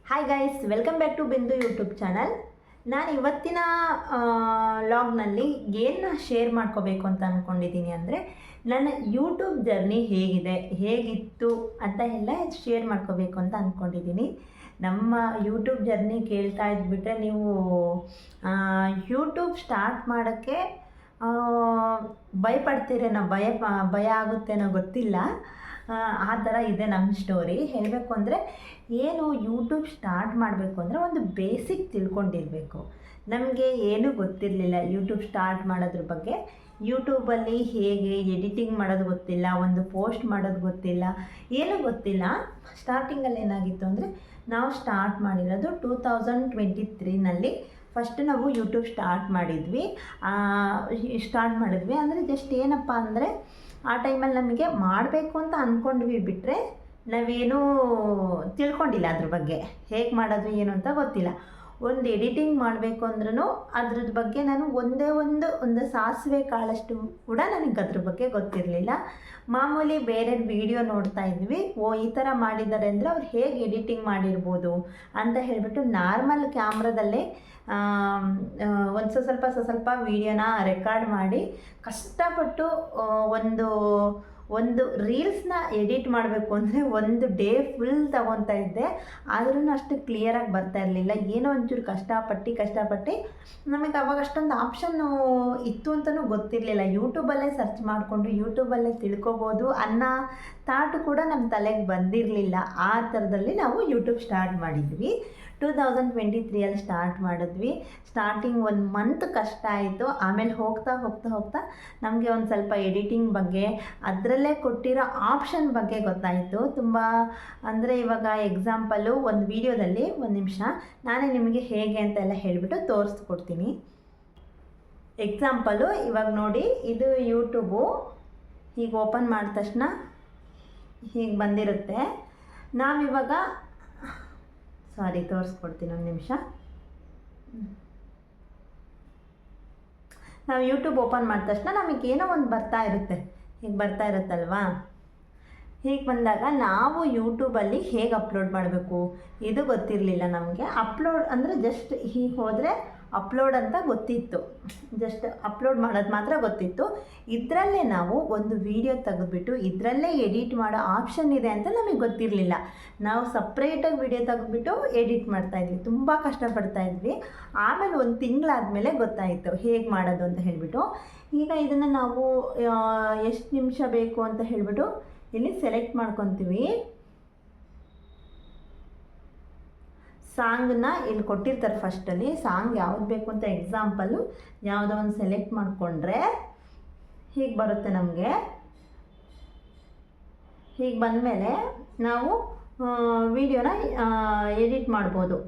Hi guys, welcome back to Bindu YouTube channel. ನಾನು ಇವತ್ತಿನ ಲಾಗ್ನಲ್ಲಿ ಏನು ಶೇರ್ ಮಾಡ್ಕೋಬೇಕು ಅಂತ ಅಂದ್ಕೊಂಡಿದ್ದೀನಿ ಅಂದರೆ, ನನ್ನ ಯೂಟ್ಯೂಬ್ ಜರ್ನಿ ಹೇಗಿದೆ, ಹೇಗಿತ್ತು ಅಂತ ಎಲ್ಲ ಶೇರ್ ಮಾಡ್ಕೋಬೇಕು ಅಂತ ಅಂದ್ಕೊಂಡಿದ್ದೀನಿ. ನಮ್ಮ ಯೂಟ್ಯೂಬ್ ಜರ್ನಿ ಕೇಳ್ತಾ ಇದ್ಬಿಟ್ರೆ ನೀವು ಯೂಟ್ಯೂಬ್ ಸ್ಟಾರ್ಟ್ ಮಾಡೋಕ್ಕೆ ಭಯಪಡ್ತೀರೇನೋ, ಭಯ ಆಗುತ್ತೇನೋ ಗೊತ್ತಿಲ್ಲ. ಆ ಥರ ಇದೆ ನಮ್ಮ ಸ್ಟೋರಿ. ಹೇಳಬೇಕು ಅಂದರೆ, ಏನು ಯೂಟ್ಯೂಬ್ ಸ್ಟಾರ್ಟ್ ಮಾಡಬೇಕು ಅಂದರೆ ಒಂದು ಬೇಸಿಕ್ ತಿಳ್ಕೊಂಡಿರಬೇಕು. ನಮಗೆ ಏನೂ ಗೊತ್ತಿರಲಿಲ್ಲ ಯೂಟ್ಯೂಬ್ ಸ್ಟಾರ್ಟ್ ಮಾಡೋದ್ರ ಬಗ್ಗೆ. ಯೂಟ್ಯೂಬಲ್ಲಿ ಹೇಗೆ ಎಡಿಟಿಂಗ್ ಮಾಡೋದು ಗೊತ್ತಿಲ್ಲ, ಒಂದು ಪೋಸ್ಟ್ ಮಾಡೋದು ಗೊತ್ತಿಲ್ಲ, ಏನೂ ಗೊತ್ತಿಲ್ಲ. ಸ್ಟಾರ್ಟಿಂಗಲ್ಲಿ ಏನಾಗಿತ್ತು ಅಂದರೆ, ನಾವು ಸ್ಟಾರ್ಟ್ ಮಾಡಿರೋದು 2023ನಲ್ಲಿ ಫಸ್ಟ್ ನಾವು ಯೂಟ್ಯೂಬ್ ಸ್ಟಾರ್ಟ್ ಮಾಡಿದ್ವಿ. ಅಂದರೆ ಜಸ್ಟ್ ಏನಪ್ಪ ಅಂದರೆ, ಆ ಟೈಮಲ್ಲಿ ನಮಗೆ ಮಾಡಬೇಕು ಅಂತ ಅಂದ್ಕೊಂಡ್ವಿ, ಬಿಟ್ಟರೆ ನಾವೇನೂ ತಿಳ್ಕೊಂಡಿಲ್ಲ ಅದ್ರ ಬಗ್ಗೆ. ಹೇಗೆ ಮಾಡೋದು ಏನು ಅಂತ ಗೊತ್ತಿಲ್ಲ. ಒಂದು ಎಡಿಟಿಂಗ್ ಮಾಡಬೇಕು ಅಂದ್ರೂ ಅದ್ರದ್ದು ಬಗ್ಗೆ ನಾನು ಒಂದು ಸಾಸಿವೆ ಕಾಳಷ್ಟು ಕೂಡ ನನಗೆ ಅದ್ರ ಬಗ್ಗೆ ಗೊತ್ತಿರಲಿಲ್ಲ. ಮಾಮೂಲಿ ಬೇರೆ ವಿಡಿಯೋ ನೋಡ್ತಾ ಇದ್ವಿ, ಈ ಥರ ಮಾಡಿದ್ದಾರೆ ಅಂದರೆ ಅವ್ರು ಹೇಗೆ ಎಡಿಟಿಂಗ್ ಮಾಡಿರ್ಬೋದು ಅಂತ ಹೇಳಿಬಿಟ್ಟು ನಾರ್ಮಲ್ ಕ್ಯಾಮ್ರಾದಲ್ಲೇ ಒಂದು ಸ್ವಲ್ಪ ವೀಡಿಯೋನ ರೆಕಾರ್ಡ್ ಮಾಡಿ ಕಷ್ಟಪಟ್ಟು ಒಂದು ರೀಲ್ಸ್ನ ಎಡಿಟ್ ಮಾಡಬೇಕು ಅಂದರೆ ಒಂದು ಡೇ ಫುಲ್ ತಗೊತಾ ಇದ್ದೆ. ಆದ್ರೂ ಅಷ್ಟು ಕ್ಲಿಯರಾಗಿ ಬರ್ತಾ ಇರಲಿಲ್ಲ. ಏನೋ ಒಂಚೂರು ಕಷ್ಟಪಟ್ಟು ನಮಗೆ ಅವಾಗ ಅಷ್ಟೊಂದು ಆಪ್ಷನ್ನು ಇತ್ತು ಅಂತಲೂ ಗೊತ್ತಿರಲಿಲ್ಲ. ಯೂಟ್ಯೂಬಲ್ಲೇ ಸರ್ಚ್ ಮಾಡಿಕೊಂಡು ಯೂಟ್ಯೂಬಲ್ಲೇ ತಿಳ್ಕೊಬೋದು ಅನ್ನೋ ಥಾಟು ಕೂಡ ನಮ್ಮ ತಲೆಗೆ ಬಂದಿರಲಿಲ್ಲ. ಆ ಥರದಲ್ಲಿ ನಾವು ಯೂಟ್ಯೂಬ್ ಸ್ಟಾರ್ಟ್ ಮಾಡಿದ್ವಿ. 2023ಯಲ್ಲಿ ಸ್ಟಾರ್ಟ್ ಮಾಡಿದ್ವಿ. ಸ್ಟಾರ್ಟಿಂಗ್ 1 ಮಂತ್ ಕಷ್ಟ ಆಯಿತು. ಆಮೇಲೆ ಹೋಗ್ತಾ ನಮಗೆ ಒಂದು ಸ್ವಲ್ಪ ಎಡಿಟಿಂಗ್ ಬಗ್ಗೆ, ಅದರಲ್ಲೇ ಕೊಟ್ಟಿರೋ ಆಪ್ಷನ್ ಬಗ್ಗೆ ಗೊತ್ತಾಯಿತು. ತುಂಬ ಅಂದರೆ, ಇವಾಗ ಎಕ್ಸಾಂಪಲು ಒಂದು ವಿಡಿಯೋದಲ್ಲಿ 1 ನಿಮಿಷ ನಾನೇ ನಿಮಗೆ ಹೇಗೆ ಅಂತೆಲ್ಲ ಹೇಳಿಬಿಟ್ಟು ತೋರಿಸ್ಕೊಡ್ತೀನಿ. ಎಕ್ಸಾಂಪಲು ಇವಾಗ ನೋಡಿ, ಇದು ಯೂಟ್ಯೂಬು ಹೀಗೆ ಓಪನ್ ಮಾಡಿದ ತಕ್ಷಣ ಹೀಗೆ ಬಂದಿರುತ್ತೆ. ನಾವಿವಾಗ ತೋರಿಸ್ಕೊಡ್ತೀನಿ 1 ನಿಮಿಷ. ನಾವು ಯೂಟ್ಯೂಬ್ ಓಪನ್ ಮಾಡಿದ ತಕ್ಷಣ ನಮಗೆ ಏನೋ ಒಂದು ಬರ್ತಾ ಇರುತ್ತಲ್ವಾ. ಹೀಗೆ ಬಂದಾಗ ನಾವು ಯೂಟ್ಯೂಬಲ್ಲಿ ಹೇಗೆ ಅಪ್ಲೋಡ್ ಮಾಡಬೇಕು ಇದು ಗೊತ್ತಿರಲಿಲ್ಲ ನಮಗೆ. ಅಪ್ಲೋಡ್ ಅಂದರೆ ಜಸ್ಟ್ ಹೀಗೆ ಹೋದರೆ ಅಪ್ಲೋಡ್ ಅಂತ ಗೊತ್ತಿತ್ತು, ಜಸ್ಟ್ ಅಪ್ಲೋಡ್ ಮಾಡೋದು ಮಾತ್ರ ಗೊತ್ತಿತ್ತು. ಇದರಲ್ಲೇ ನಾವು ಒಂದು ವಿಡಿಯೋ ತೆಗೆದುಬಿಟ್ಟು ಇದರಲ್ಲೇ ಎಡಿಟ್ ಮಾಡೋ ಆಪ್ಷನ್ ಇದೆ ಅಂತ ನಮಗೆ ಗೊತ್ತಿರಲಿಲ್ಲ. ನಾವು ಸಪ್ರೇಟಾಗಿ ವಿಡಿಯೋ ತೆಗೆದುಬಿಟ್ಟು ಎಡಿಟ್ ಮಾಡ್ತಾಯಿದ್ವಿ, ತುಂಬ ಕಷ್ಟಪಡ್ತಾಯಿದ್ವಿ. ಆಮೇಲೆ 1 ತಿಂಗಳಾದಮೇಲೆ ಗೊತ್ತಾಯಿತು ಹೇಗೆ ಮಾಡೋದು ಅಂತ ಹೇಳಿಬಿಟ್ಟು. ಈಗ ಇದನ್ನು ನಾವು ಎಷ್ಟು ನಿಮಿಷ ಬೇಕು ಅಂತ ಹೇಳಿಬಿಟ್ಟು ಇಲ್ಲಿ ಸೆಲೆಕ್ಟ್ ಮಾಡ್ಕೊತೀವಿ. ಸಾಂಗನ್ನ ಇಲ್ಲಿ ಕೊಟ್ಟಿರ್ತಾರೆ. ಫಸ್ಟಲ್ಲಿ ಸಾಂಗ್ ಯಾವ್ದು ಬೇಕು ಅಂತ ಎಕ್ಸಾಂಪಲು ಯಾವುದೋ ಒಂದು ಸೆಲೆಕ್ಟ್ ಮಾಡಿಕೊಂಡ್ರೆ ಹೀಗೆ ಬರುತ್ತೆ ನಮಗೆ. ಹೀಗೆ ಬಂದಮೇಲೆ ನಾವು ವಿಡಿಯೋನ ಎಡಿಟ್ ಮಾಡ್ಬೋದು.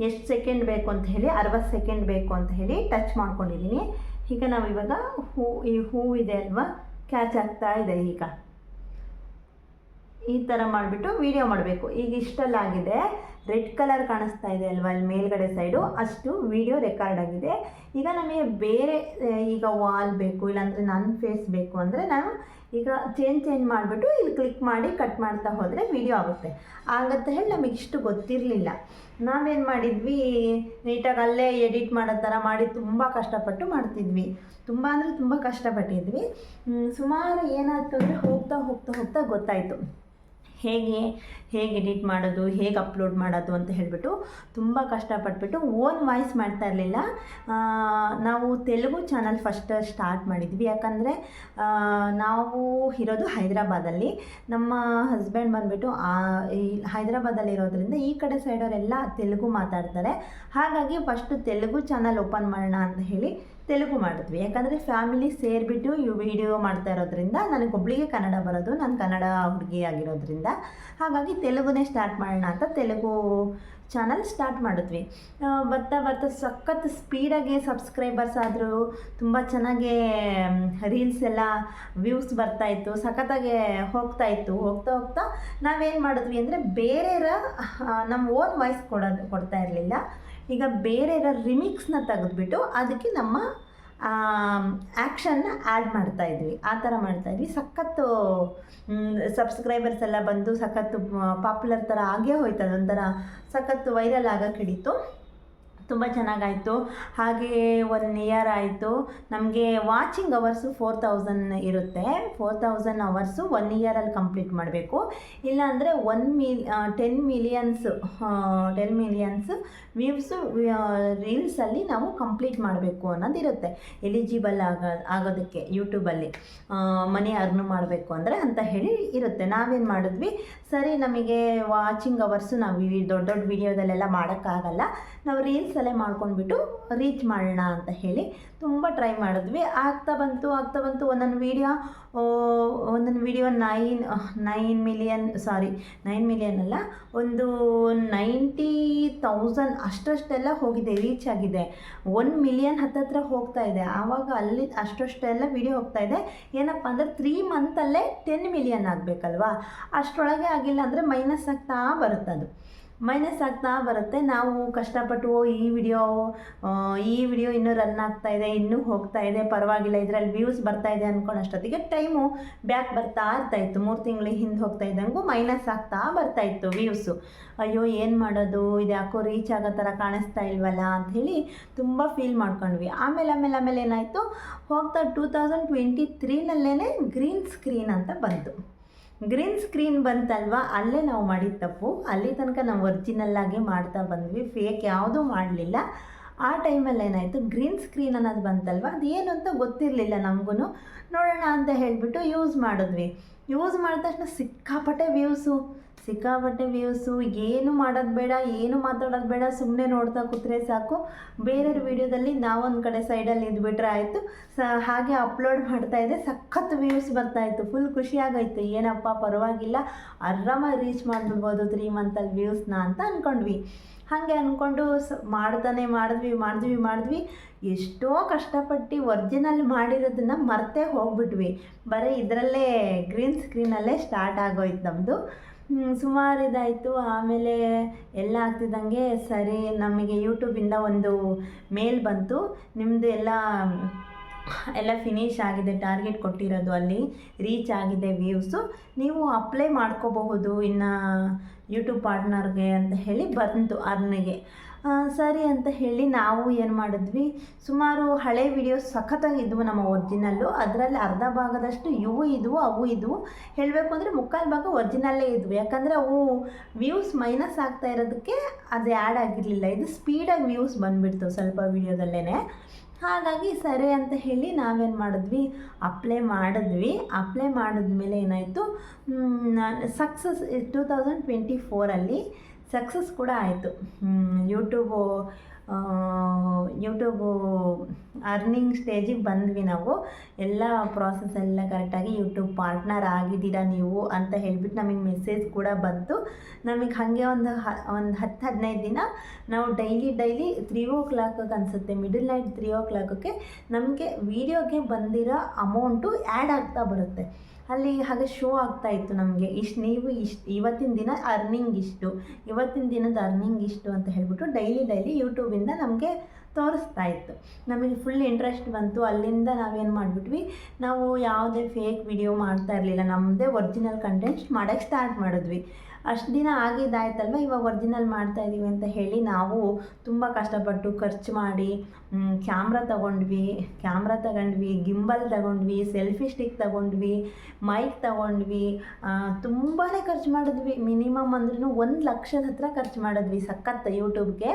ಎಷ್ಟು ಸೆಕೆಂಡ್ ಬೇಕು ಅಂತ ಹೇಳಿ 60 ಸೆಕೆಂಡ್ ಬೇಕು ಅಂತ ಹೇಳಿ ಟಚ್ ಮಾಡ್ಕೊಂಡಿದ್ದೀನಿ. ಈಗ ನಾವು ಇವಾಗ ಈ ಹೂ ಇದೆ ಅಲ್ವಾ, ಕ್ಯಾಚ್ ಆಗ್ತಾ ಇದೆ. ಈಗ ಈ ಥರ ಮಾಡಿಬಿಟ್ಟು ವೀಡಿಯೋ ಮಾಡಬೇಕು. ಈಗ ಇಷ್ಟಲ್ಲಾಗಿದೆ, ರೆಡ್ ಕಲರ್ ಕಾಣಿಸ್ತಾ ಇದೆ ಅಲ್ವಾ ಅಲ್ಲಿ ಮೇಲ್ಗಡೆ ಸೈಡು, ಅಷ್ಟು ವೀಡಿಯೋ ರೆಕಾರ್ಡ್ ಆಗಿದೆ. ಈಗ ನಮಗೆ ಬೇರೆ ಈಗ ವಾಲ್ ಬೇಕು, ಇಲ್ಲಾಂದರೆ ನನ್ನ ಫೇಸ್ ಬೇಕು ಅಂದರೆ ನಾನು ಈಗ ಚೇಂಜ್ ಮಾಡಿಬಿಟ್ಟು ಇಲ್ಲಿ ಕ್ಲಿಕ್ ಮಾಡಿ ಕಟ್ ಮಾಡ್ತಾ ಹೋದರೆ ವೀಡಿಯೋ ಆಗುತ್ತೆ. ಆಗತ್ತೆ ಹೇಳಿ ನಮಗೆ ಇಷ್ಟು ಗೊತ್ತಿರಲಿಲ್ಲ. ನಾವೇನು ಮಾಡಿದ್ವಿ, ನೀಟಾಗಿ ಅಲ್ಲೇ ಎಡಿಟ್ ಮಾಡೋ ಥರ ಮಾಡಿ ತುಂಬ ಕಷ್ಟಪಟ್ಟು ಮಾಡ್ತಿದ್ವಿ. ತುಂಬ ಕಷ್ಟಪಟ್ಟಿದ್ವಿ. ಸುಮಾರು ಏನಾಯ್ತು ಅಂದರೆ ಹೋಗ್ತಾ ಗೊತ್ತಾಯಿತು ಹೇಗೆ ಎಡಿಟ್ ಮಾಡೋದು, ಹೇಗೆ ಅಪ್ಲೋಡ್ ಮಾಡೋದು ಅಂತ ಹೇಳಿಬಿಟ್ಟು ತುಂಬ ಕಷ್ಟಪಟ್ಬಿಟ್ಟು ಓನ್ ವಾಯ್ಸ್ ಮಾಡ್ತಾ ಇರಲಿಲ್ಲ. ನಾವು ತೆಲುಗು ಚಾನಲ್ ಫಸ್ಟ್ ಸ್ಟಾರ್ಟ್ ಮಾಡಿದ್ವಿ. ಯಾಕಂದರೆ ನಾವು ಇರೋದು ಹೈದರಾಬಾದಲ್ಲಿ, ನಮ್ಮ ಹಸ್ಬೆಂಡ್ ಬಂದುಬಿಟ್ಟು ಈ ಹೈದರಾಬಾದಲ್ಲಿ ಇರೋದ್ರಿಂದ ಈ ಕಡೆ ಸೈಡವರೆಲ್ಲ ತೆಲುಗು ಮಾತಾಡ್ತಾರೆ. ಹಾಗಾಗಿ ಫಸ್ಟು ತೆಲುಗು ಚಾನಲ್ ಓಪನ್ ಮಾಡೋಣ ಅಂತ ಹೇಳಿ ತೆಲುಗು ಮಾಡಿದ್ವಿ. ಯಾಕಂದರೆ ಫ್ಯಾಮಿಲಿ ಸೇರಿಬಿಟ್ಟು ವಿಡಿಯೋ ಮಾಡ್ತಾ ಇರೋದ್ರಿಂದ ನನಗೊಬ್ಬಳಿಗೆ ಕನ್ನಡ ಬರೋದು, ನಾನು ಕನ್ನಡ ಹುಡುಗಿ ಆಗಿರೋದ್ರಿಂದ ಹಾಗಾಗಿ ತೆಲುಗುನೇ ಸ್ಟಾರ್ಟ್ ಮಾಡೋಣ ಅಂತ ತೆಲುಗು ಚಾನಲ್ ಸ್ಟಾರ್ಟ್ ಮಾಡಿದ್ವಿ. ಬರ್ತಾ ಸಖತ್ ಸ್ಪೀಡಾಗಿ ಸಬ್ಸ್ಕ್ರೈಬರ್ಸ್ ಆದರು. ತುಂಬ ಚೆನ್ನಾಗೇ ರೀಲ್ಸ್ ಎಲ್ಲ ವ್ಯೂಸ್ ಬರ್ತಾಯಿತ್ತು, ಸಖತ್ತಾಗೆ ಹೋಗ್ತಾ ನಾವೇನು ಮಾಡಿದ್ವಿ ಅಂದರೆ, ಬೇರೆಯವರ ನಮ್ಮ ಓನ್ ವಾಯ್ಸ್ ಕೊಡ್ತಾ ಇರಲಿಲ್ಲ. ಈಗ ಬೇರೆಯವರ ರಿಮಿಕ್ಸ್ನ ತೆಗೆದುಬಿಟ್ಟು ಅದಕ್ಕೆ ನಮ್ಮ ಆ್ಯಕ್ಷನ್ನ ಆ್ಯಡ್ ಮಾಡ್ತಾಯಿದ್ವಿ, ಆ ಥರ ಮಾಡ್ತಾಯಿದ್ವಿ. ಸಖತ್ತು ಸಬ್ಸ್ಕ್ರೈಬರ್ಸ್ ಎಲ್ಲ ಬಂದು ಸಖತ್ತು ಪಾಪ್ಯುಲರ್ ಥರ ಆಗೇ ಹೋಯ್ತು, ಅದೊಂಥರ ಸಖತ್ತು ವೈರಲ್ ಆಗೋಕ್ಕೆ ಹಿಡಿತು. ತುಂಬ ಚೆನ್ನಾಗಾಯಿತು. ಹಾಗೇ 1 ಇಯರ್ ಆಯಿತು. ನಮಗೆ ವಾಚಿಂಗ್ ಅವರ್ಸು 4000 ಇರುತ್ತೆ. 4000 ಅವರ್ಸು 1 ಇಯರಲ್ಲಿ ಕಂಪ್ಲೀಟ್ ಮಾಡಬೇಕು. ಇಲ್ಲಾಂದರೆ 10 ಮಿಲಿಯನ್ಸ್ ವ್ಯೂವ್ಸು ರೀಲ್ಸಲ್ಲಿ ನಾವು ಕಂಪ್ಲೀಟ್ ಮಾಡಬೇಕು ಅನ್ನೋದಿರುತ್ತೆ, ಎಲಿಜಿಬಲ್ ಆಗೋದಕ್ಕೆ ಯೂಟ್ಯೂಬಲ್ಲಿ ಮನಿ ಅರ್ನ್ ಮಾಡಬೇಕು ಅಂದರೆ ಅಂತ ಹೇಳಿ ಇರುತ್ತೆ. ನಾವೇನು ಮಾಡಿದ್ವಿ, ಸರಿ ನಮಗೆ ವಾಚಿಂಗ್ ಅವರ್ಸು ನಾವು ದೊಡ್ಡ ದೊಡ್ಡ ವೀಡಿಯೋದಲ್ಲೆಲ್ಲ ಮಾಡೋಕ್ಕಾಗಲ್ಲ, ನಾವು ರೀಲ್ಸಲ್ಲೇ ಮಾಡ್ಕೊಂಡ್ಬಿಟ್ಟು ರೀಚ್ ಮಾಡೋಣ ಅಂತ ಹೇಳಿ ತುಂಬ ಟ್ರೈ ಮಾಡಿದ್ವಿ. ಆಗ್ತಾ ಬಂತು ಒಂದೊಂದು ವೀಡಿಯೋ 9 ಮಿಲಿಯನ್ ಅಲ್ಲ, ಒಂದು 90,000 ಅಷ್ಟೆಲ್ಲ ಹೋಗಿದೆ, ರೀಚ್ ಆಗಿದೆ. 1 ಮಿಲಿಯನ್ ಹತ್ತತ್ರ ಹೋಗ್ತಾ ಇದೆ. ಆವಾಗ ಅಲ್ಲಿ ಅಷ್ಟೆಲ್ಲ ವೀಡಿಯೋ ಹೋಗ್ತಾ ಇದೆ. ಏನಪ್ಪ ಅಂದರೆ 3 ಮಂತಲ್ಲೇ 10 ಮಿಲಿಯನ್ ಆಗಬೇಕಲ್ವಾ, ಅಷ್ಟರೊಳಗೆ ಆಗಿಲ್ಲ ಅಂದರೆ ಮೈನಸ್ ಆಗ್ತಾ ಬರುತ್ತೆ. ನಾವು ಕಷ್ಟಪಟ್ಟು ಈ ವಿಡಿಯೋ ಇನ್ನೂ ರನ್ ಆಗ್ತಾ ಇದೆ, ಇನ್ನೂ ಹೋಗ್ತಾ ಇದೆ, ಪರವಾಗಿಲ್ಲ ಇದರಲ್ಲಿ ವ್ಯೂಸ್ ಬರ್ತಾ ಇದೆ ಅಂದ್ಕೊಂಡಷ್ಟೊತ್ತಿಗೆ ಟೈಮು ಬ್ಯಾಕ್ ಬರ್ತಾ ಇರ್ತಾಯಿತ್ತು. 3 ತಿಂಗಳು ಹಿಂದೆ ಹೋಗ್ತಾ ಇದ್ದಂಗೂ ಮೈನಸ್ ಆಗ್ತಾ ಬರ್ತಾಯಿತ್ತು ವ್ಯೂಸು. ಅಯ್ಯೋ ಏನು ಮಾಡೋದು, ಇದು ಯಾಕೋ ರೀಚ್ ಆಗೋ ಥರ ಕಾಣಿಸ್ತಾ ಇಲ್ವಲ್ಲ ಅಂಥೇಳಿ ತುಂಬ ಫೀಲ್ ಮಾಡ್ಕೊಂಡ್ವಿ. ಆಮೇಲೆ ಏನಾಯಿತು, ಹೋಗ್ತಾ 2023ನಲ್ಲೇ ಗ್ರೀನ್ ಸ್ಕ್ರೀನ್ ಅಂತ ಬಂತು. ಗ್ರೀನ್ ಸ್ಕ್ರೀನ್ ಬಂತಲ್ವ, ಅಲ್ಲೇ ನಾವು ಮಾಡಿದ ತಪ್ಪು. ಅಲ್ಲಿ ತನಕ ನಾವು ಒರಿಜಿನಲ್ಲಾಗಿ ಮಾಡ್ತಾ ಬಂದ್ವಿ, ಫೇಕ್ ಯಾವುದೂ ಮಾಡಲಿಲ್ಲ. ಆ ಟೈಮಲ್ಲಿ ಏನಾಯಿತು, ಗ್ರೀನ್ ಸ್ಕ್ರೀನ್ ಅನ್ನೋದು ಬಂತಲ್ವ, ಅದು ಏನು ಅಂತ ಗೊತ್ತಿರಲಿಲ್ಲ ನಮಗೂ. ನೋಡೋಣ ಅಂತ ಹೇಳಿಬಿಟ್ಟು ಯೂಸ್ ಮಾಡಿದ್ವಿ. ಯೂಸ್ ಮಾಡಿದ ತಕ್ಷಣ ಸಿಕ್ಕಾಪಟ್ಟೆ ವ್ಯೂಸು. ಏನು ಮಾಡೋದು ಬೇಡ, ಏನು ಮಾತಾಡೋದು ಬೇಡ, ಸುಮ್ಮನೆ ನೋಡ್ತಾ ಕೂತ್ರೆ ಸಾಕು. ಬೇರೆಯವ್ರ ವೀಡಿಯೋದಲ್ಲಿ ನಾವೊಂದು ಕಡೆ ಸೈಡಲ್ಲಿ ಇದ್ಬಿಟ್ರೆ ಆಯಿತು. ಹಾಗೆ ಅಪ್ಲೋಡ್ ಮಾಡ್ತಾಯಿದ್ದೆ, ಸಖತ್ತು ವ್ಯೂಸ್ ಬರ್ತಾಯಿತ್ತು. ಫುಲ್ ಖುಷಿಯಾಗೋಯ್ತು. ಏನಪ್ಪ ಪರವಾಗಿಲ್ಲ, ಆರಾಮಾಗಿ ರೀಚ್ ಮಾಡಿಬಿಡ್ಬೋದು 3 ಮಂತಲ್ಲಿ ವ್ಯೂಸ್ನ ಅಂತ ಅಂದ್ಕೊಂಡ್ವಿ. ಹಾಗೆ ಅಂದ್ಕೊಂಡು ಮಾಡಿದ್ವಿ. ಎಷ್ಟೋ ಕಷ್ಟಪಟ್ಟು ಒರಿಜಿನಲ್ ಮಾಡಿರೋದನ್ನು ಮರ್ತೇ ಹೋಗ್ಬಿಟ್ವಿ. ಬರೀ ಇದರಲ್ಲೇ ಗ್ರೀನ್ ಸ್ಕ್ರೀನಲ್ಲೇ ಸ್ಟಾರ್ಟ್ ಆಗೋಯ್ತು ನಮ್ಮದು. ಸುಮಾರು ಇದಾಯಿತು. ಆಮೇಲೆ ಎಲ್ಲ ಆಗ್ತಿದ್ದಂಗೆ ಸರಿ ನಮಗೆ ಯೂಟ್ಯೂಬಿಂದ ಒಂದು ಮೇಲ್ ಬಂತು, ನಿಮ್ಮದು ಎಲ್ಲ ಫಿನಿಷ್ ಆಗಿದೆ, ಟಾರ್ಗೆಟ್ ಕೊಟ್ಟಿರೋದು ಅಲ್ಲಿ ರೀಚ್ ಆಗಿದೆ ವ್ಯೂಸು, ನೀವು ಅಪ್ಲೈ ಮಾಡ್ಕೋಬಹುದು ಇನ್ನು ಯೂಟ್ಯೂಬ್ ಪಾರ್ಟ್ನರ್ಗೆ ಅಂತ ಹೇಳಿ ಬಂತು ಅರ್ನಿಗೆ. ಸರಿ ಅಂತ ಹೇಳಿ ನಾವು ಏನು ಮಾಡಿದ್ವಿ, ಸುಮಾರು ಹಳೆ ವೀಡಿಯೋಸ್ ಸಖತ್ತಾಗಿದ್ವು ನಮ್ಮ ಒರಿಜಿನಲ್ಲು. ಅದರಲ್ಲಿ ಅರ್ಧ ಭಾಗದಷ್ಟು ಅವು ಇದ್ವು. ಹೇಳಬೇಕು ಅಂದರೆ 3/4 ಭಾಗ ಒರಿಜಿನಲ್ಲೇ ಇದ್ವು. ಯಾಕಂದರೆ ಅವು ವ್ಯೂಸ್ ಮೈನಸ್ ಆಗ್ತಾ ಇರೋದಕ್ಕೆ ಅದು ಆ್ಯಡ್ ಆಗಿರಲಿಲ್ಲ. ಇದು ಸ್ಪೀಡಾಗಿ ವ್ಯೂಸ್ ಬಂದುಬಿಡ್ತು ಸ್ವಲ್ಪ ವೀಡಿಯೋದಲ್ಲೇ. ಹಾಗಾಗಿ ಸರಿ ಅಂತ ಹೇಳಿ ನಾವೇನು ಮಾಡಿದ್ವಿ, ಅಪ್ಲೈ ಮಾಡಿದ್ಮೇಲೆ ಏನಾಯಿತು, ಸಕ್ಸಸ್ 2024ಅಲ್ಲಿ ಸಕ್ಸಸ್ ಕೂಡ ಆಯಿತು. ಯೂಟ್ಯೂಬು ಅರ್ನಿಂಗ್ ಸ್ಟೇಜಿಗೆ ಬಂದ್ವಿ ನಾವು. ಎಲ್ಲ ಪ್ರಾಸೆಸ್ ಎಲ್ಲ ಕರೆಕ್ಟಾಗಿ ಯೂಟ್ಯೂಬ್ ಪಾರ್ಟ್ನರ್ ಆಗಿದ್ದೀರಾ ನೀವು ಅಂತ ಹೇಳಿಬಿಟ್ಟು ನಮಗೆ ಮೆಸೇಜ್ ಕೂಡ ಬಂತು. ನಮಗೆ ಹಾಗೆ ಒಂದು 10-15 ದಿನ ನಾವು ಡೈಲಿ 3 o'clock ಅನಿಸುತ್ತೆ, ಮಿಡಲ್ ನೈಟ್ 3 o'clockಕ್ಕೆ ನಮಗೆ ವೀಡಿಯೋಗೆ ಬಂದಿರೋ ಅಮೌಂಟು ಆ್ಯಡ್ ಆಗ್ತಾ ಬರುತ್ತೆ. ಅಲ್ಲಿ ಹಾಗೆ ಶೋ ಆಗ್ತಾಯಿತ್ತು ನಮಗೆ, ಇವತ್ತಿನ ದಿನ ಅರ್ನಿಂಗ್ ಇಷ್ಟು ಅಂತ ಹೇಳ್ಬಿಟ್ಟು ಡೈಲಿ ಯೂಟ್ಯೂಬಿಂದ ನಮಗೆ ತೋರಿಸ್ತಾ ಇತ್ತು. ನಮಗೆ ಫುಲ್ ಇಂಟ್ರೆಸ್ಟ್ ಬಂತು. ಅಲ್ಲಿಂದ ನಾವೇನು ಮಾಡಿಬಿಟ್ವಿ, ನಾವು ಯಾವುದೇ ಫೇಕ್ ವಿಡಿಯೋ ಮಾಡ್ತಾ ಇರಲಿಲ್ಲ, ನಮ್ಮದೇ ಒರಿಜಿನಲ್ ಕಂಟೆಂಟ್ಸ್ ಮಾಡೋಕ್ಕೆ ಸ್ಟಾರ್ಟ್ ಮಾಡಿದ್ವಿ. ಅಷ್ಟು ದಿನ ಆಗಿದ್ದಾಯ್ತಲ್ವ, ಇವಾಗ ಒರಿಜಿನಲ್ ಮಾಡ್ತಾಯಿದ್ದೀವಿ ಅಂತ ಹೇಳಿ ನಾವು ತುಂಬ ಕಷ್ಟಪಟ್ಟು ಖರ್ಚು ಮಾಡಿ ಕ್ಯಾಮ್ರಾ ತಗೊಂಡ್ವಿ, ಗಿಂಬಲ್ ತಗೊಂಡ್ವಿ, ಸೆಲ್ಫಿ ಸ್ಟಿಕ್ ತಗೊಂಡ್ವಿ, ಮೈಕ್ ತಗೊಂಡ್ವಿ, ತುಂಬಾ ಖರ್ಚು ಮಾಡಿದ್ವಿ. ಮಿನಿಮಮ್ ಅಂದ್ರೂ 1 ಲಕ್ಷದ ಹತ್ರ ಖರ್ಚು ಮಾಡಿದ್ವಿ ಸಖತ್ ಯೂಟ್ಯೂಬ್ಗೆ.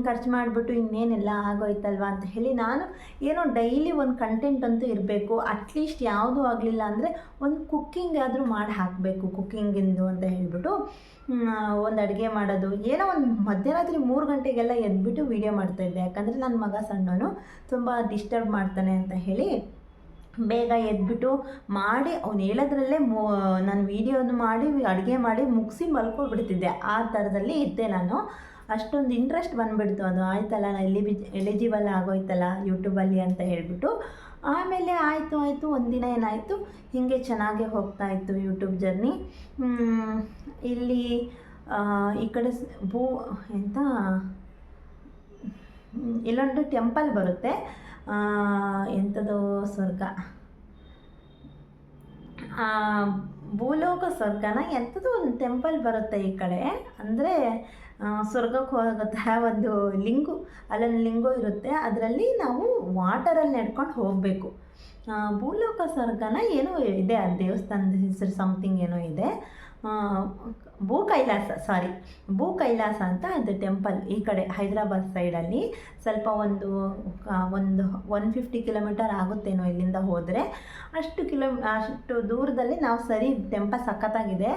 ಖರ್ಚು ಮಾಡಿಬಿಟ್ಟು ಇನ್ನೇನೆಲ್ಲ ಆಗೋಯ್ತಲ್ವ ಅಂತ ಹೇಳಿ ನಾನು ಏನೋ ಡೈಲಿ ಒಂದು ಕಂಟೆಂಟ್ ಅಂತೂ ಇರಬೇಕು. ಅಟ್ಲೀಸ್ಟ್ ಯಾವುದೂ ಆಗಲಿಲ್ಲ ಅಂದರೆ ಒಂದು ಕುಕ್ಕಿಂಗ್ ಆದರೂ ಮಾಡಿ ಹಾಕಬೇಕು, ಕುಕ್ಕಿಂಗಿಂದು ಅಂತ ಹೇಳಿಬಿಟ್ಟು ಒಂದು ಅಡುಗೆ ಮಾಡೋದು, ಏನೋ ಒಂದು ಮಧ್ಯರಾತ್ರಿ 3 ಗಂಟೆಗೆಲ್ಲ ಎದ್ಬಿಟ್ಟು ವೀಡಿಯೋ ಮಾಡ್ತಾಯಿದ್ದೆ. ಯಾಕಂದರೆ ನನ್ನ ಮಗ ಸಣ್ಣವನು, ತುಂಬ ಡಿಸ್ಟರ್ಬ್ ಮಾಡ್ತಾನೆ ಅಂತ ಹೇಳಿ ಬೇಗ ಎದ್ಬಿಟ್ಟು ಮಾಡಿ ಅವ್ನು ಹೇಳೋದ್ರಲ್ಲೇ ನಾನು ವೀಡಿಯೋನ ಮಾಡಿ ಅಡುಗೆ ಮಾಡಿ ಮುಗಿಸಿ ಮಲ್ಕೊಬಿಡ್ತಿದ್ದೆ. ಆ ಥರದಲ್ಲಿ ಇದ್ದೆ ನಾನು. ಅಷ್ಟೊಂದು ಇಂಟ್ರೆಸ್ಟ್ ಬಂದುಬಿಡ್ತು. ಅದು ಆಯ್ತಲ್ಲ, ನಾನು ಎಲಿಜಿಬಲ್ ಆಗೋಯ್ತಲ್ಲ ಯೂಟ್ಯೂಬಲ್ಲಿ ಅಂತ ಹೇಳಿಬಿಟ್ಟು. ಆಮೇಲೆ ಆಯಿತು ಒಂದಿನ ಏನಾಯಿತು, ಹೀಗೆ ಚೆನ್ನಾಗೇ ಹೋಗ್ತಾಯಿತ್ತು ಯೂಟ್ಯೂಬ್ ಜರ್ನಿ. ಇಲ್ಲಿ ಈ ಕಡೆ ಇಲ್ಲೊಂದು ಟೆಂಪಲ್ ಬರುತ್ತೆ, ಎಂಥದೋ ಸ್ವರ್ಗ, ಭೂಲೋಕ ಸ್ವರ್ಗನ ಎಂಥದೋ ಒಂದು ಟೆಂಪಲ್ ಬರುತ್ತೆ ಈ ಕಡೆ, ಅಂದರೆ ಸ್ವರ್ಗಕ್ಕೆ ಹೋಗೋ ಥರ ಒಂದು ಲಿಂಗು, ಅಲ್ಲೊಂದು ಲಿಂಗು ಇರುತ್ತೆ, ಅದರಲ್ಲಿ ನಾವು ವಾಟರಲ್ಲಿ ನಡ್ಕೊಂಡು ಹೋಗಬೇಕು. ಭೂಲೋಕ ಸ್ವರ್ಗನ ಏನೋ ಇದೆ, ಆ ದೇವಸ್ಥಾನದ ಹೆಸರು ಸಮಥಿಂಗ್ ಏನೋ ಇದೆ, ಭೂ ಕೈಲಾಸ ಅಂತ ಅದು ಟೆಂಪಲ್. ಈ ಕಡೆ ಹೈದರಾಬಾದ್ ಸೈಡಲ್ಲಿ ಸ್ವಲ್ಪ ಒಂದು 150 ಕಿಲೋಮೀಟರ್ ಆಗುತ್ತೇನೋ ಇಲ್ಲಿಂದ ಹೋದರೆ, ಅಷ್ಟು ದೂರದಲ್ಲಿ ನಾವು ಸರಿ ಟೆಂಪಲ್ ಸಖತ್ತಾಗಿದೆ,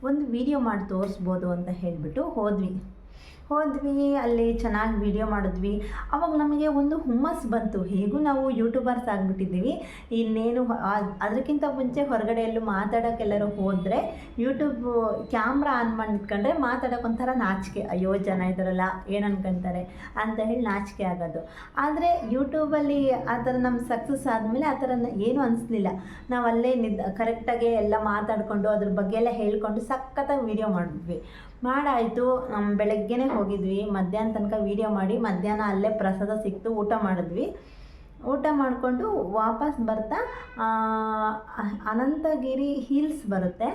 ಒಂದು ವಿಡಿಯೋ ಮಾಡಿ ತೋರಿಸ್ಬೋದು ಅಂತ ಹೇಳಿಬಿಟ್ಟು ಹೋದ್ವಿ. ಅಲ್ಲಿ ಚೆನ್ನಾಗಿ ವೀಡಿಯೋ ಮಾಡಿದ್ವಿ. ಅವಾಗ ನಮಗೆ ಒಂದು ಹುಮ್ಮಸ್ಸು ಬಂತು, ಹೇಗೂ ನಾವು ಯೂಟ್ಯೂಬರ್ಸ್ ಆಗಿಬಿಟ್ಟಿದ್ದೀವಿ, ಇನ್ನೇನು ಅದಕ್ಕಿಂತ ಮುಂಚೆ ಹೊರಗಡೆ ಎಲ್ಲೂ ಮಾತಾಡೋಕ್ಕೆಲ್ಲರೂ ಹೋದರೆ ಯೂಟ್ಯೂಬ್ ಕ್ಯಾಮ್ರಾ ಆನ್ ಮಾಡಿಟ್ಕೊಂಡ್ರೆ ಮಾತಾಡೋಕೆ ಒಂಥರ ನಾಚಿಕೆ, ಅಯ್ಯೋ ಜನ ಇದ್ದಾರಲ್ಲ ಏನು ಅನ್ಕೊತಾರೆ ಅಂತ ಹೇಳಿ ನಾಚಿಕೆ ಆಗೋದು. ಆದರೆ ಯೂಟ್ಯೂಬಲ್ಲಿ ಆ ಥರ ನಮ್ಮ ಸಕ್ಸಸ್ ಆದಮೇಲೆ ಆ ಥರ ಏನೂ ಅನಿಸ್ಲಿಲ್ಲ. ನಾವು ಅಲ್ಲೇ ಕರೆಕ್ಟಾಗಿ ಎಲ್ಲ ಮಾತಾಡಿಕೊಂಡು ಅದ್ರ ಬಗ್ಗೆ ಎಲ್ಲ ಹೇಳ್ಕೊಂಡು ಸಖತ್ತಾಗಿ ವೀಡಿಯೋ ಮಾಡಿದ್ವಿ. ಮಾಡಾಯಿತು, ಬೆಳಗ್ಗೆನೇ ಹೋಗಿದ್ವಿ, ಮಧ್ಯಾಹ್ನ ತನಕ ವೀಡಿಯೋ ಮಾಡಿ ಮಧ್ಯಾಹ್ನ ಅಲ್ಲೇ ಪ್ರಸಾದ ಸಿಕ್ತು, ಊಟ ಮಾಡಿದ್ವಿ. ಊಟ ಮಾಡಿಕೊಂಡು ವಾಪಸ್ ಬರ್ತಾ ಅನಂತಗಿರಿ ಹಿಲ್ಸ್ ಬರುತ್ತೆ,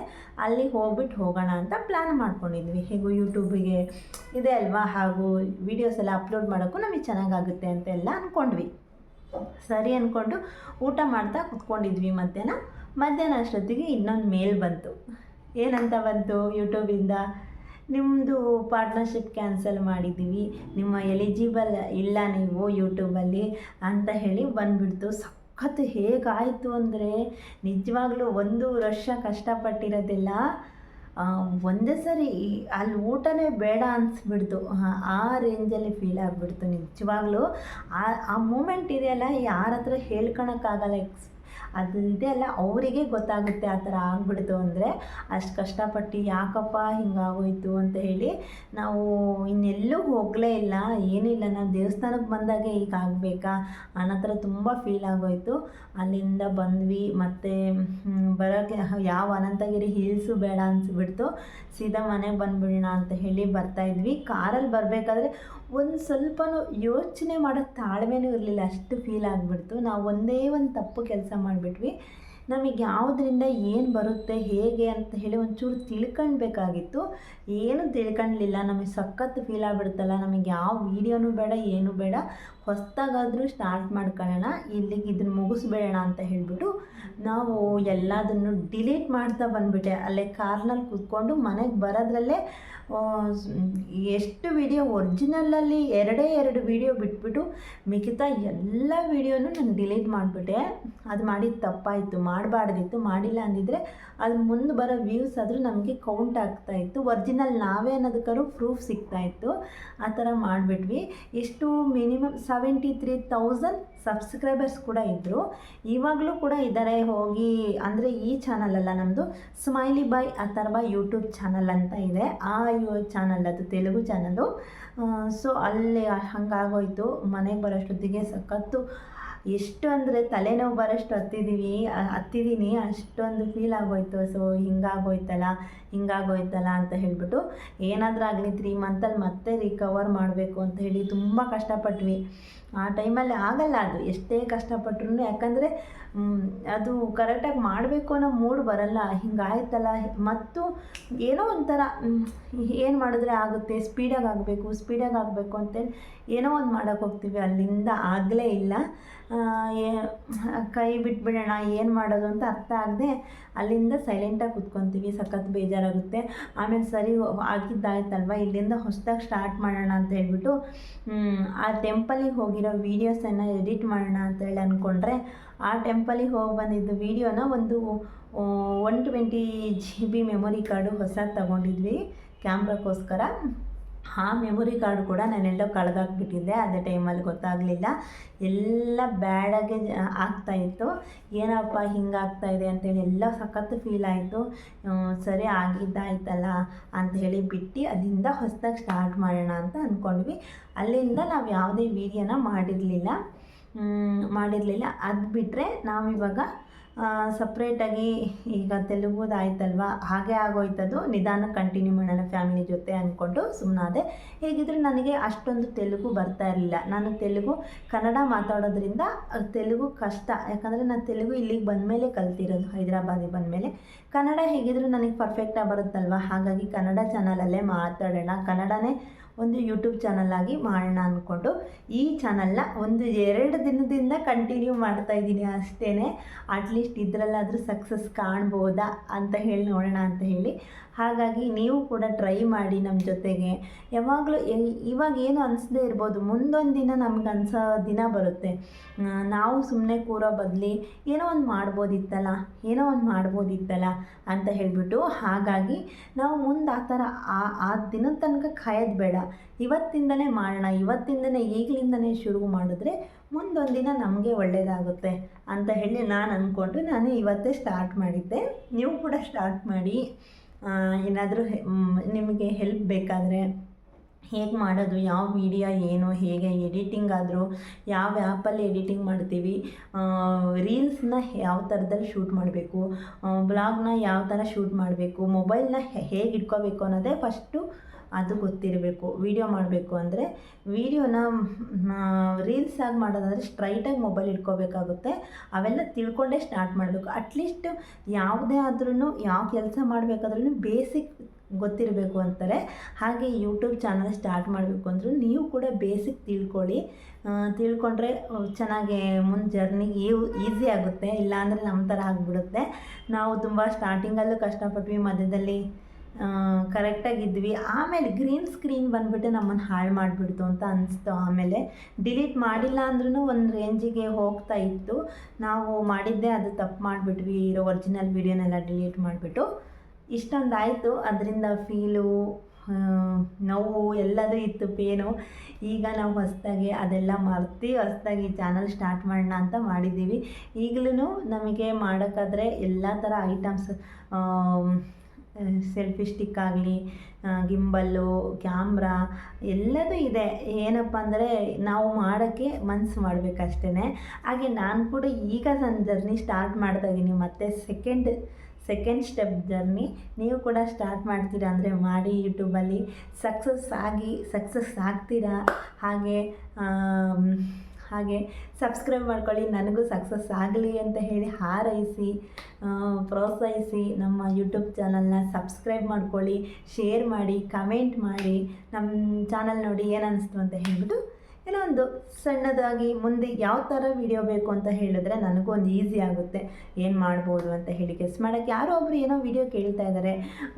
ಅಲ್ಲಿ ಹೋಗೋಣ ಅಂತ ಪ್ಲ್ಯಾನ್ ಮಾಡ್ಕೊಂಡಿದ್ವಿ. ಹೇಗೂ ಯೂಟ್ಯೂಬಿಗೆ ಇದೆ ಅಲ್ವಾ, ಹಾಗೂ ವೀಡಿಯೋಸ್ ಎಲ್ಲ ಅಪ್ಲೋಡ್ ಮಾಡೋಕ್ಕೂ ನಮಗೆ ಚೆನ್ನಾಗಾಗುತ್ತೆ ಅಂತೆಲ್ಲ ಅಂದ್ಕೊಂಡ್ವಿ. ಸರಿ ಅಂದ್ಕೊಂಡು ಊಟ ಮಾಡ್ತಾ ಕೂತ್ಕೊಂಡಿದ್ವಿ. ಮಧ್ಯಾಹ್ನ ಅಷ್ಟೊತ್ತಿಗೆ ಇನ್ನೊಂದು ಮೇಲ್ ಬಂತು. ಏನಂತ ಬಂತು, ಯೂಟ್ಯೂಬಿಂದ ನಿಮ್ಮದು ಪಾರ್ಟ್ನರ್ಶಿಪ್ ಕ್ಯಾನ್ಸಲ್ ಮಾಡಿದ್ದೀವಿ, ನಿಮ್ಮ ಎಲಿಜಿಬಲ್ ಇಲ್ಲ ನೀವು ಯೂಟ್ಯೂಬಲ್ಲಿ ಅಂತ ಹೇಳಿ ಬಂದುಬಿಡ್ತು. ಸಖತ್ತು ಹೇಗಾಯಿತು ಅಂದರೆ, ನಿಜವಾಗ್ಲೂ 1 ವರ್ಷ ಕಷ್ಟಪಟ್ಟಿರೋದೆಲ್ಲ ಒಂದೇ ಸರಿ ಅಲ್ಲಿ ಊಟನೇ ಬೇಡ ಅನಿಸ್ಬಿಡ್ತು. ಆ ರೇಂಜಲ್ಲಿ ಫೀಲ್ ಆಗಿಬಿಡ್ತು ನಿಜವಾಗ್ಲೂ. ಆ ಮೂಮೆಂಟ್ ಇದೆಯಲ್ಲ, ಯಾರ ಹತ್ರ ಹೇಳ್ಕೊಳಕ್ಕಾಗಲ್ಲ. ಅದು ಇದೆಯಲ್ಲ, ಅವರಿಗೆ ಗೊತ್ತಾಗುತ್ತೆ ಆ ಥರ ಆಗ್ಬಿಡ್ತು ಅಂದರೆ. ಅಷ್ಟು ಕಷ್ಟಪಟ್ಟು ಯಾಕಪ್ಪ ಹಿಂಗಾಗೋಯ್ತು ಅಂತ ಹೇಳಿ ನಾವು ಇನ್ನೆಲ್ಲೂ ಹೋಗಲೇ ಇಲ್ಲ, ಏನಿಲ್ಲ, ನಾವು ದೇವಸ್ಥಾನಕ್ಕೆ ಬಂದಾಗೆ ಈಗ ಆಗಬೇಕಾ ಅನ್ನೋ ಥರ ತುಂಬ ಫೀಲ್ ಆಗೋಯಿತು. ಅಲ್ಲಿಂದ ಬಂದ್ವಿ. ಮತ್ತು ಬರೋಕ್ಕೆ ಯಾವ ಅನಂತಗಿರಿ ಹಿಲ್ಸು ಬೇಡ ಅನಿಸ್ಬಿಡ್ತು. ಸೀದಾ ಮನೆಗೆ ಬಂದುಬಿಡೋಣ ಅಂತ ಹೇಳಿ ಬರ್ತಾಯಿದ್ವಿ. ಕಾರಲ್ಲಿ ಬರಬೇಕಾದ್ರೆ ಒಂದು ಸ್ವಲ್ಪನೂ ಯೋಚನೆ ಮಾಡೋ ತಾಳ್ಮೆನೂ ಇರಲಿಲ್ಲ, ಅಷ್ಟು ಫೀಲ್ ಆಗಿಬಿಡ್ತು. ನಾವು ಒಂದೇ ಒಂದು ತಪ್ಪು ಕೆಲಸ ಮಾಡಿಬಿಟ್ವಿ. ನಮಗೆ ಯಾವುದರಿಂದ ಏನು ಬರುತ್ತೆ ಹೇಗೆ ಅಂತ ಹೇಳಿ ಒಂಚೂರು ತಿಳ್ಕೊಳ್ಬೇಕಾಗಿತ್ತು. ಏನು ತಿಳ್ಕೊಳ್ಳಲಿಲ್ಲ. ನಮಗೆ ಸಖತ್ತು ಫೀಲ್ ಆಗಿಬಿಡುತ್ತಲ್ಲ, ನಮಗೆ ಯಾವ ವೀಡಿಯೋನೂ ಬೇಡ, ಏನೂ ಬೇಡ, ಹೊಸ್ದಾಗಾದರೂ ಸ್ಟಾರ್ಟ್ ಮಾಡ್ಕೊಳ್ಳೋಣ, ಇಲ್ಲಿಗೆ ಇದನ್ನು ಮುಗಿಸ್ಬೇಡೋಣ ಅಂತ ಹೇಳಿಬಿಟ್ಟು ನಾವು ಎಲ್ಲದನ್ನು ಡಿಲೀಟ್ ಮಾಡ್ತಾ ಬಂದುಬಿಟ್ಟೆ. ಅಲ್ಲೇ ಕಾರ್ನಲ್ಲಿ ಕೂತ್ಕೊಂಡು ಮನೆಗೆ ಬರೋದ್ರಲ್ಲೇ ಎಷ್ಟು ವೀಡಿಯೋ ಒರಿಜಿನಲಲ್ಲಿ 2 ವೀಡಿಯೋ ಬಿಟ್ಬಿಟ್ಟು ಮಿಗತಾ ಎಲ್ಲ ವೀಡಿಯೋನೂ ನಾನು ಡಿಲೀಟ್ ಮಾಡಿಬಿಟ್ಟೆ. ಅದು ಮಾಡಿದ್ದು ತಪ್ಪಾಯಿತು, ಮಾಡಬಾರ್ದಿತ್ತು. ಮಾಡಿಲ್ಲ ಅಂದಿದ್ರೆ ಅದು ಮುಂದೆ ಬರೋ ವ್ಯೂಸ್ ಆದರೂ ನಮಗೆ ಕೌಂಟ್ ಆಗ್ತಾಯಿತ್ತು, ಒರಿಜಿನಲ್ ನಾವೇ ಅನ್ನೋದಕ್ಕಾದ್ರೂ ಪ್ರೂಫ್ ಸಿಗ್ತಾಯಿತ್ತು. ಆ ಥರ ಮಾಡಿಬಿಟ್ವಿ. ಎಷ್ಟು ಮಿನಿಮಮ್ 73,000 ಸಬ್ಸ್ಕ್ರೈಬರ್ಸ್ ಕೂಡ ಇದ್ದರು. ಇವಾಗಲೂ ಕೂಡ ಇದ್ದಾರೆ. ಹೋಗಿ ಅಂದರೆ ಈ ಚಾನಲಲ್ಲ, ನಮ್ಮದು ಸ್ಮೈಲಿ ಬಾಯ್ ಅಥರ್ವ ಯೂಟ್ಯೂಬ್ ಚಾನಲ್ ಅಂತ ಇದೆ, ಆ ಚಾನಲ್, ಅದು ತೆಲುಗು ಚಾನಲ್ಲು. ಸೊ ಅಲ್ಲಿ ಹಂಗಾಗೋಯ್ತು. ಮನೆಗೆ ಬರೋಷ್ಟೊತ್ತಿಗೆ ಸಖತ್ತು ಎಷ್ಟು ಅಂದರೆ ತಲೆನೋವು ಬರೋಷ್ಟು ಹತ್ತಿದ್ದೀನಿ, ಅಷ್ಟೊಂದು ಫೀಲ್ ಆಗೋಯ್ತು. ಸೊ ಹಿಂಗಾಗೋಯ್ತಲ್ಲ ಅಂತ ಹೇಳಿಬಿಟ್ಟು ಏನಾದರೂ ಆಗಲಿ 3 ಮಂತಲ್ಲಿ ಮತ್ತೆ ರಿಕವರ್ ಮಾಡಬೇಕು ಅಂತ ಹೇಳಿ ತುಂಬ ಕಷ್ಟಪಟ್ವಿ. ಆ ಟೈಮಲ್ಲಿ ಆಗಲ್ಲ ಅದು ಎಷ್ಟೇ ಕಷ್ಟಪಟ್ರು, ಯಾಕಂದರೆ ಅದು ಕರೆಕ್ಟಾಗಿ ಮಾಡಬೇಕು ಅನ್ನೋ ಮೂಡ್ ಬರಲ್ಲ. ಹಿಂಗಾಯ್ತಲ್ಲ, ಮತ್ತು ಏನೋ ಒಂಥರ ಏನು ಮಾಡಿದ್ರೆ ಆಗುತ್ತೆ, ಸ್ಪೀಡಾಗಿ ಆಗಬೇಕು ಅಂತೇಳಿ ಏನೋ ಒಂದು ಮಾಡೋಕ್ಕೆ ಹೋಗ್ತೀವಿ, ಅಲ್ಲಿಂದ ಆಗಲೇ ಇಲ್ಲ. ಕೈ ಬಿಟ್ಬಿಡೋಣ, ಏನು ಮಾಡೋದು ಅಂತ ಅರ್ಥ ಆಗದೆ ಅಲ್ಲಿಂದ ಸೈಲೆಂಟಾಗಿ ಕೂತ್ಕೊತೀವಿ. ಸಖತ್ ಬೇಜಾರಾಗುತ್ತೆ. ಆಮೇಲೆ ಸರಿ ಆಗಿದ್ದಾಯ್ತಲ್ವ, ಇಲ್ಲಿಂದ ಹೊಸದಾಗಿ ಸ್ಟಾರ್ಟ್ ಮಾಡೋಣ ಅಂತ ಹೇಳ್ಬಿಟ್ಟು ಆ ಟೆಂಪಲಿಗೆ ಹೋಗಿರೋ ವೀಡಿಯೋಸನ್ನು ಎಡಿಟ್ ಮಾಡೋಣ ಅಂತೇಳಿ ಅಂದ್ಕೊಂಡ್ರೆ, ಆ ಟೆಂಪಲಿಗೆ ಹೋಗಿ ಬಂದಿದ್ದು ವೀಡಿಯೋನ ಒಂದು 120 GB ಮೆಮೊರಿ ಕಾರ್ಡು ಹೊಸದು ತಗೊಂಡಿದ್ವಿ ಕ್ಯಾಮ್ರಾಕ್ಕೋಸ್ಕರ. ಆ ಮೆಮೊರಿ ಕಾರ್ಡ್ ಕೂಡ ನಾನೆಲ್ಲೋ ಕಳೆದಾಕ್ಬಿಟ್ಟಿದ್ದೆ. ಅದೇ ಟೈಮಲ್ಲಿ ಗೊತ್ತಾಗಲಿಲ್ಲ, ಎಲ್ಲ ಬ್ಯಾಡಾಗೆ ಆಗ್ತಾಯಿತ್ತು. ಏನಪ್ಪ ಹಿಂಗಾಗ್ತಾಯಿದೆ ಅಂತೇಳಿ ಎಲ್ಲ ಸಖತ್ತು ಫೀಲ್ ಆಯಿತು. ಸರಿ ಆಗಿದ್ದಾಯ್ತಲ್ಲ ಅಂತ ಹೇಳಿ ಬಿಟ್ಟು ಅಲ್ಲಿಂದ ಹೊಸದಾಗಿ ಸ್ಟಾರ್ಟ್ ಮಾಡೋಣ ಅಂತ ಅಂದ್ಕೊಂಡ್ವಿ. ಅಲ್ಲಿಂದ ನಾವು ಯಾವುದೇ ವೀಡಿಯೋನ ಮಾಡಿರಲಿಲ್ಲ. ಅದು ಬಿಟ್ಟರೆ ನಾವಿವಾಗ ಸಪ್ರೇಟಾಗಿ ಈಗ ತೆಲುಗುದು ಆಯ್ತಲ್ವ, ಹಾಗೆ ಆಗೋಯ್ತದು. ನಿಧಾನ ಕಂಟಿನ್ಯೂ ಮಾಡೋಣ ಫ್ಯಾಮಿಲಿ ಜೊತೆ ಅಂದ್ಕೊಂಡು ಸುಮ್ಮನಾದೆ. ಹೇಗಿದ್ದರೂ ನನಗೆ ಅಷ್ಟೊಂದು ತೆಲುಗು ಬರ್ತಾ ಇರಲಿಲ್ಲ. ನಾನು ಕನ್ನಡ ಮಾತಾಡೋದ್ರಿಂದ ತೆಲುಗು ಕಷ್ಟ, ಯಾಕಂದರೆ ನಾನು ತೆಲುಗು ಇಲ್ಲಿಗೆ ಬಂದಮೇಲೆ ಕಲ್ತಿರೋದು, ಹೈದರಾಬಾದಿಗೆ ಬಂದಮೇಲೆ. ಕನ್ನಡ ಹೇಗಿದ್ದರೂ ನನಗೆ ಪರ್ಫೆಕ್ಟಾಗಿ ಬರುತ್ತಲ್ವ, ಹಾಗಾಗಿ ಕನ್ನಡ ಚಾನಲಲ್ಲೇ ಮಾತಾಡೋಣ, ಕನ್ನಡನೇ ಒಂದು ಯೂಟ್ಯೂಬ್ ಚಾನಲಾಗಿ ಮಾಡೋಣ ಅಂದ್ಕೊಂಡು ಈ ಚಾನಲ್ನ 1-2 ದಿನದಿಂದ ಕಂಟಿನ್ಯೂ ಮಾಡ್ತಾಯಿದ್ದೀನಿ ಅಷ್ಟೇ. ಅಟ್ಲೀಸ್ಟ್ ಇದರಲ್ಲಾದರೂ ಸಕ್ಸಸ್ ಕಾಣ್ಬೋದಾ ಅಂತ ಹೇಳಿ ನೋಡೋಣ ಅಂತ ಹೇಳಿ. ಹಾಗಾಗಿ ನೀವು ಕೂಡ ಟ್ರೈ ಮಾಡಿ ನಮ್ಮ ಜೊತೆಗೆ. ಯಾವಾಗಲೂ ಇವಾಗ ಏನು ಅನಿಸದೇ ಇರ್ಬೋದು, ಮುಂದೊಂದು ದಿನ ನಮ್ಗೆ ಅನ್ಸೋ ದಿನ ಬರುತ್ತೆ. ನಾವು ಸುಮ್ಮನೆ ಕೂರೋ ಬದಲಿ ಏನೋ ಒಂದು ಮಾಡ್ಬೋದಿತ್ತಲ್ಲ ಅಂತ ಹೇಳಿಬಿಟ್ಟು, ಹಾಗಾಗಿ ನಾವು ಮುಂದೆ ಆ ಥರ ಆ ದಿನದ ತನಕ ಕಾಯೋದು ಬೇಡ, ಇವತ್ತಿಂದನೇ ಮಾಡೋಣ, ಈಗಲಿಂದನೇ ಶುರು ಮಾಡಿದ್ರೆ ಮುಂದೊಂದು ದಿನ ನಮಗೆ ಒಳ್ಳೆಯದಾಗುತ್ತೆ ಅಂತ ಹೇಳಿ ನಾನು ಇವತ್ತೇ ಸ್ಟಾರ್ಟ್ ಮಾಡಿದ್ದೆ. ನೀವು ಕೂಡ ಸ್ಟಾರ್ಟ್ ಮಾಡಿ. ಏನಾದರೂ ನಿಮಗೆ ಹೆಲ್ಪ್ ಬೇಕಾದರೆ, ಹೇಗೆ ಮಾಡೋದು, ಯಾವ ವಿಡಿಯೋ ಏನು, ಹೇಗೆ ಎಡಿಟಿಂಗ್ ಆದರೂ ಯಾವ ಆ್ಯಪಲ್ಲಿ ಎಡಿಟಿಂಗ್ ಮಾಡ್ತೀವಿ, ರೀಲ್ಸ್ನ ಯಾವ ಥರದಲ್ಲಿ ಶೂಟ್ ಮಾಡಬೇಕು, ಬ್ಲಾಗ್ನ ಯಾವ ಥರ ಶೂಟ್ ಮಾಡಬೇಕು, ಮೊಬೈಲ್ನ ಹೇಗೆ ಇಟ್ಕೋಬೇಕು ಅನ್ನೋದೇ ಫಸ್ಟು ಅದು ಗೊತ್ತಿರಬೇಕು. ವೀಡಿಯೋ ಮಾಡಬೇಕು ಅಂದರೆ ವೀಡಿಯೋನ ರೀಲ್ಸ್ ಆಗಿ ಮಾಡೋದಾದರೆ ಸ್ಟ್ರೈಟಾಗಿ ಮೊಬೈಲ್ ಇಟ್ಕೋಬೇಕಾಗುತ್ತೆ. ಅವೆಲ್ಲ ತಿಳ್ಕೊಂಡೇ ಸ್ಟಾರ್ಟ್ ಮಾಡಬೇಕು. ಅಟ್ಲೀಸ್ಟ್ ಯಾವುದೇ ಆದ್ರೂ, ಯಾವ ಕೆಲಸ ಮಾಡಬೇಕಾದ್ರೂ ಬೇಸಿಕ್ ಗೊತ್ತಿರಬೇಕು ಅಂತಾರೆ. ಹಾಗೆ ಯೂಟ್ಯೂಬ್ ಚಾನಲ್ ಸ್ಟಾರ್ಟ್ ಮಾಡಬೇಕು ಅಂದರೂ ನೀವು ಕೂಡ ಬೇಸಿಕ್ ತಿಳ್ಕೊಂಡ್ರೆ ಚೆನ್ನಾಗಿ ಮುಂದೆ ಜರ್ನಿಗೆ ಈಸಿ ಆಗುತ್ತೆ. ಇಲ್ಲಾಂದರೆ ನಮ್ಮ ಥರ ಆಗಿಬಿಡುತ್ತೆ. ನಾವು ತುಂಬ ಸ್ಟಾರ್ಟಿಂಗಲ್ಲೂ ಕಷ್ಟಪಟ್ವಿ, ಮಧ್ಯದಲ್ಲಿ ಕರೆಕ್ಟಾಗಿದ್ವಿ, ಆಮೇಲೆ ಗ್ರೀನ್ ಸ್ಕ್ರೀನ್ ಬಂದುಬಿಟ್ಟು ನಮ್ಮನ್ನು ಹಾಳು ಮಾಡಿಬಿಡ್ತು ಅಂತ ಅನಿಸ್ತು. ಆಮೇಲೆ ಡಿಲೀಟ್ ಮಾಡಿಲ್ಲ ಅಂದ್ರೂ ಒಂದು ರೇಂಜಿಗೆ ಹೋಗ್ತಾ ಇತ್ತು. ನಾವು ಮಾಡಿದ್ದೇ ಅದು ತಪ್ಪು ಮಾಡಿಬಿಟ್ವಿ, ಇರೋ ಒರಿಜಿನಲ್ ವೀಡಿಯೋನೆಲ್ಲ ಡಿಲೀಟ್ ಮಾಡಿಬಿಟ್ಟು ಇಷ್ಟೊಂದಾಯಿತು. ಅದರಿಂದ ಫೀಲು, ನೋವು ಎಲ್ಲದೂ ಇತ್ತು, ಪೇನು. ಈಗ ನಾವು ಹೊಸದಾಗಿ ಅದೆಲ್ಲ ಮರ್ತು ಹೊಸದಾಗಿ ಚಾನಲ್ ಸ್ಟಾರ್ಟ್ ಮಾಡೋಣ ಅಂತ ಮಾಡಿದ್ದೀವಿ. ಈಗಲೂ ನಮಗೆ ಮಾಡೋಕ್ಕಾದರೆ ಎಲ್ಲ ಥರ ಐಟಮ್ಸ್, ಸೆಲ್ಫಿ ಸ್ಟಿಕ್ ಆಗಲಿ, ಗಿಂಬಲ್ಲು, ಕ್ಯಾಮ್ರಾ ಎಲ್ಲದೂ ಇದೆ. ಏನಪ್ಪ ಅಂದರೆ ನಾವು ಮಾಡೋಕ್ಕೆ ಮನಸ್ಸು ಮಾಡಬೇಕಷ್ಟೇ. ಹಾಗೆ ನಾನು ಕೂಡ ಈಗ ನನ್ನ ಜರ್ನಿ ಸ್ಟಾರ್ಟ್ ಮಾಡ್ತಾಯಿದ್ದೀನಿ, ಮತ್ತು ಸೆಕೆಂಡ್ ಸ್ಟೆಪ್ ಜರ್ನಿ. ನೀವು ಕೂಡ ಸ್ಟಾರ್ಟ್ ಮಾಡ್ತೀರಾ ಅಂದರೆ ಮಾಡಿ, ಯೂಟ್ಯೂಬಲ್ಲಿ ಸಕ್ಸಸ್ ಆಗ್ತೀರಾ. ಹಾಗೆ ಸಬ್ಸ್ಕ್ರೈಬ್ ಮಾಡ್ಕೊಳ್ಳಿ, ನನಗೂ ಸಕ್ಸಸ್ ಆಗಲಿ ಅಂತ ಹೇಳಿ ಹಾರೈಸಿ, ಪ್ರೋತ್ಸಾಹಿಸಿ. ನಮ್ಮ ಯೂಟ್ಯೂಬ್ ಚಾನಲ್ನ ಸಬ್ಸ್ಕ್ರೈಬ್ ಮಾಡ್ಕೊಳ್ಳಿ, ಶೇರ್ ಮಾಡಿ, ಕಮೆಂಟ್ ಮಾಡಿ, ನಮ್ಮ ಚಾನಲ್ ನೋಡಿ ಏನನ್ನಿಸ್ತು ಅಂತ ಹೇಳಿಬಿಟ್ಟು ಏನೋ ಒಂದು ಸಣ್ಣದಾಗಿ ಮುಂದೆ ಯಾವ ಥರ ವೀಡಿಯೋ ಬೇಕು ಅಂತ ಹೇಳಿದ್ರೆ ನನಗೂ ಒಂದು ಈಸಿ ಆಗುತ್ತೆ, ಏನು ಮಾಡ್ಬೋದು ಅಂತ ಹೇಳಿ ಗೆಸ್ ಮಾಡೋಕ್ಕೆ. ಯಾರೋ ಒಬ್ರು ಏನೋ ವೀಡಿಯೋ ಕೇಳ್ತಾ ಇದ್ದಾರೆ,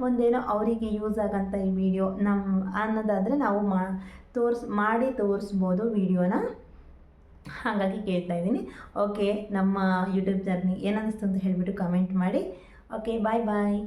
ಒಂದೇನೋ ಅವರಿಗೆ ಯೂಸ್ ಆಗೋಂಥ ಈ ವಿಡಿಯೋ ಅನ್ನೋದಾದರೆ ನಾವು ಮಾಡಿ ತೋರಿಸ್ಬೋದು ವೀಡಿಯೋನ. ಹಾಗಾಗಿ ಕೇಳ್ತಾ ಇದ್ದೀನಿ. ಓಕೆ, ನಮ್ಮ ಯೂಟ್ಯೂಬ್ ಜರ್ನಿ ಏನನ್ನಿಸ್ತು ಅಂತ ಹೇಳಿಬಿಟ್ಟು ಕಮೆಂಟ್ ಮಾಡಿ. ಓಕೆ, ಬಾಯ್.